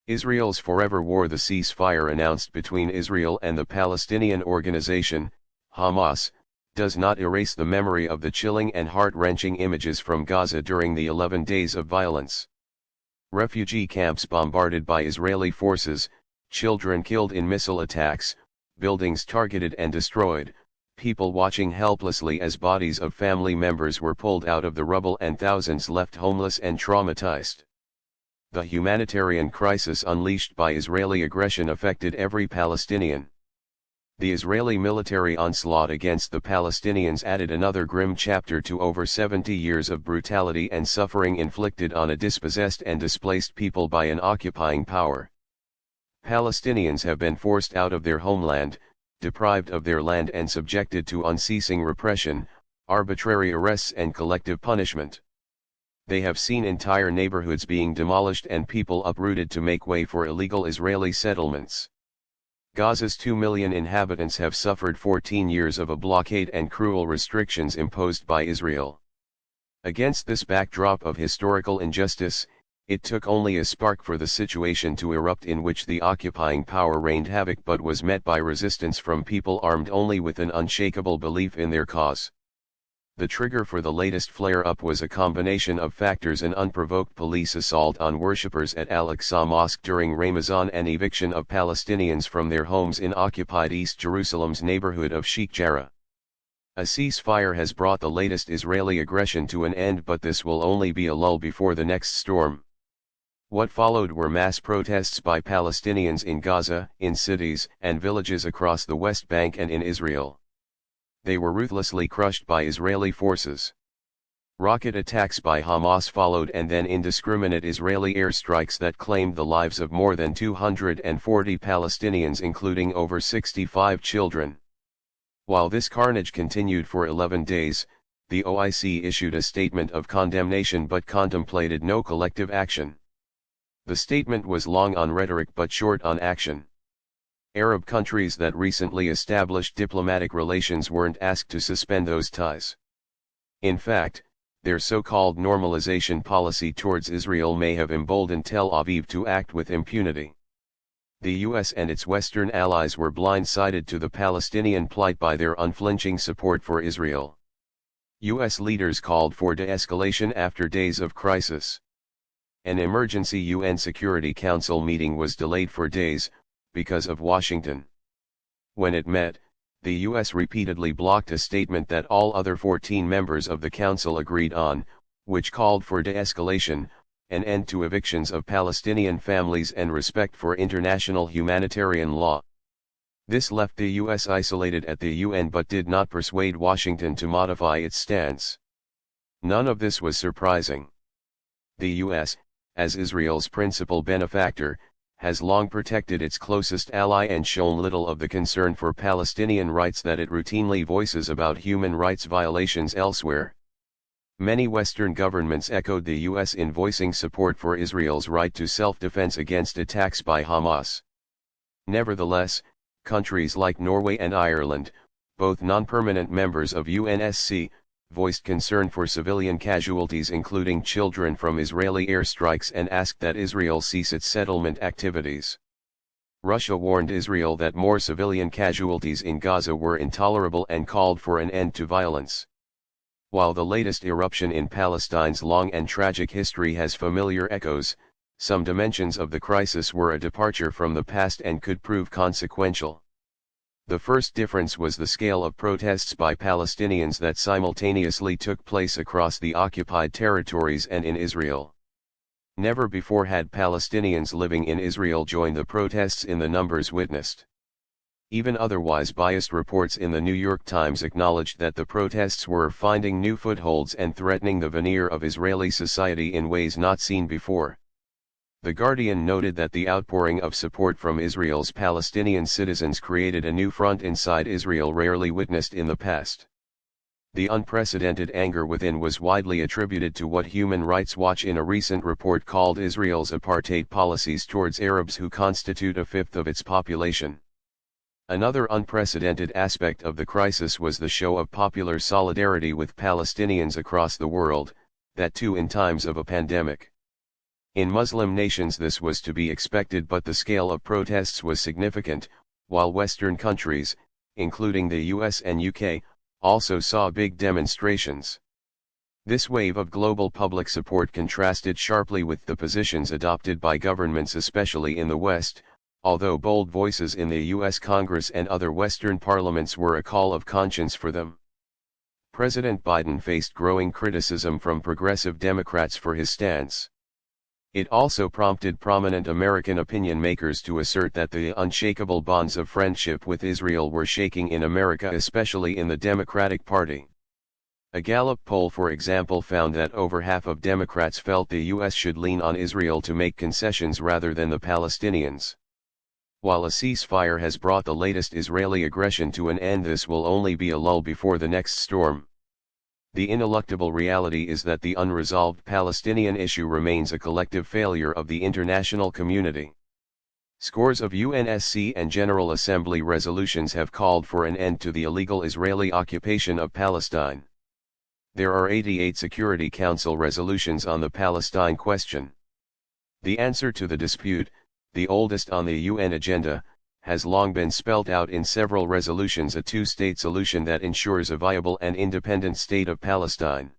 Israel's forever war. The ceasefire announced between Israel and the Palestinian organization, Hamas, does not erase the memory of the chilling and heart-wrenching images from Gaza during the 11 days of violence. Refugee camps bombarded by Israeli forces, children killed in missile attacks, buildings targeted and destroyed, people watching helplessly as bodies of family members were pulled out of the rubble and thousands left homeless and traumatized. The humanitarian crisis unleashed by Israeli aggression affected every Palestinian. The Israeli military onslaught against the Palestinians added another grim chapter to over 70 years of brutality and suffering inflicted on a dispossessed and displaced people by an occupying power. Palestinians have been forced out of their homeland, deprived of their land and subjected to unceasing repression, arbitrary arrests and collective punishment. They have seen entire neighborhoods being demolished and people uprooted to make way for illegal Israeli settlements. Gaza's 2 million inhabitants have suffered 14 years of a blockade and cruel restrictions imposed by Israel. Against this backdrop of historical injustice, it took only a spark for the situation to erupt in which the occupying power rained havoc but was met by resistance from people armed only with an unshakable belief in their cause. The trigger for the latest flare-up was a combination of factors: an unprovoked police assault on worshippers at Al-Aqsa Mosque during Ramazan and eviction of Palestinians from their homes in occupied East Jerusalem's neighborhood of Sheikh Jarrah. A ceasefire has brought the latest Israeli aggression to an end, but this will only be a lull before the next storm. What followed were mass protests by Palestinians in Gaza, in cities and villages across the West Bank and in Israel. They were ruthlessly crushed by Israeli forces. Rocket attacks by Hamas followed, and then indiscriminate Israeli airstrikes that claimed the lives of more than 240 Palestinians, including over 65 children. While this carnage continued for 11 days, the OIC issued a statement of condemnation but contemplated no collective action. The statement was long on rhetoric but short on action. Arab countries that recently established diplomatic relations weren't asked to suspend those ties. In fact, their so-called normalization policy towards Israel may have emboldened Tel Aviv to act with impunity. The US and its Western allies were blindsided to the Palestinian plight by their unflinching support for Israel. US leaders called for de-escalation after days of crisis. An emergency UN Security Council meeting was delayed for days, because of Washington. When it met, the US repeatedly blocked a statement that all other 14 members of the Council agreed on, which called for de-escalation, an end to evictions of Palestinian families and respect for international humanitarian law. This left the US isolated at the UN but did not persuade Washington to modify its stance. None of this was surprising. The US, as Israel's principal benefactor, has long protected its closest ally and shown little of the concern for Palestinian rights that it routinely voices about human rights violations elsewhere. Many Western governments echoed the US in voicing support for Israel's right to self-defense against attacks by Hamas. Nevertheless, countries like Norway and Ireland, both non-permanent members of UNSC, voiced concern for civilian casualties including children from Israeli airstrikes and asked that Israel cease its settlement activities. Russia warned Israel that more civilian casualties in Gaza were intolerable and called for an end to violence. While the latest eruption in Palestine's long and tragic history has familiar echoes, some dimensions of the crisis were a departure from the past and could prove consequential. The first difference was the scale of protests by Palestinians that simultaneously took place across the occupied territories and in Israel. Never before had Palestinians living in Israel joined the protests in the numbers witnessed. Even otherwise biased reports in the New York Times acknowledged that the protests were finding new footholds and threatening the veneer of Israeli society in ways not seen before. The Guardian noted that the outpouring of support from Israel's Palestinian citizens created a new front inside Israel rarely witnessed in the past. The unprecedented anger within was widely attributed to what Human Rights Watch in a recent report called Israel's apartheid policies towards Arabs who constitute a fifth of its population. Another unprecedented aspect of the crisis was the show of popular solidarity with Palestinians across the world, that too in times of a pandemic. In Muslim nations this was to be expected, but the scale of protests was significant, while Western countries, including the US and UK, also saw big demonstrations. This wave of global public support contrasted sharply with the positions adopted by governments, especially in the West, although bold voices in the US Congress and other Western parliaments were a call of conscience for them. President Biden faced growing criticism from progressive Democrats for his stance. It also prompted prominent American opinion makers to assert that the unshakable bonds of friendship with Israel were shaking in America, especially in the Democratic Party. A Gallup poll, for example, found that over half of Democrats felt the U.S. should lean on Israel to make concessions rather than the Palestinians. While a ceasefire has brought the latest Israeli aggression to an end, this will only be a lull before the next storm. The ineluctable reality is that the unresolved Palestinian issue remains a collective failure of the international community. Scores of UNSC and General Assembly resolutions have called for an end to the illegal Israeli occupation of Palestine. There are 88 Security Council resolutions on the Palestine question. The answer to the dispute, the oldest on the UN agenda, has long been spelled out in several resolutions: a two-state solution that ensures a viable and independent state of Palestine.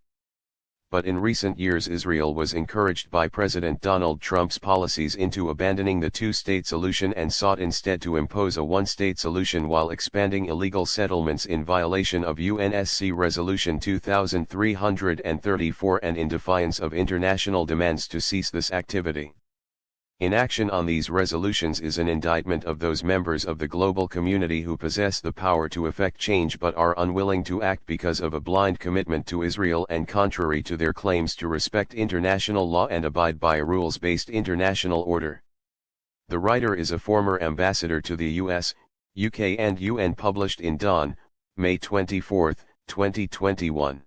But in recent years Israel was encouraged by President Donald Trump's policies into abandoning the two-state solution and sought instead to impose a one-state solution while expanding illegal settlements in violation of UNSC Resolution 2334 and in defiance of international demands to cease this activity. Inaction on these resolutions is an indictment of those members of the global community who possess the power to effect change but are unwilling to act because of a blind commitment to Israel and contrary to their claims to respect international law and abide by a rules-based international order. The writer is a former ambassador to the US, UK and UN, published in Dawn, May 24, 2021.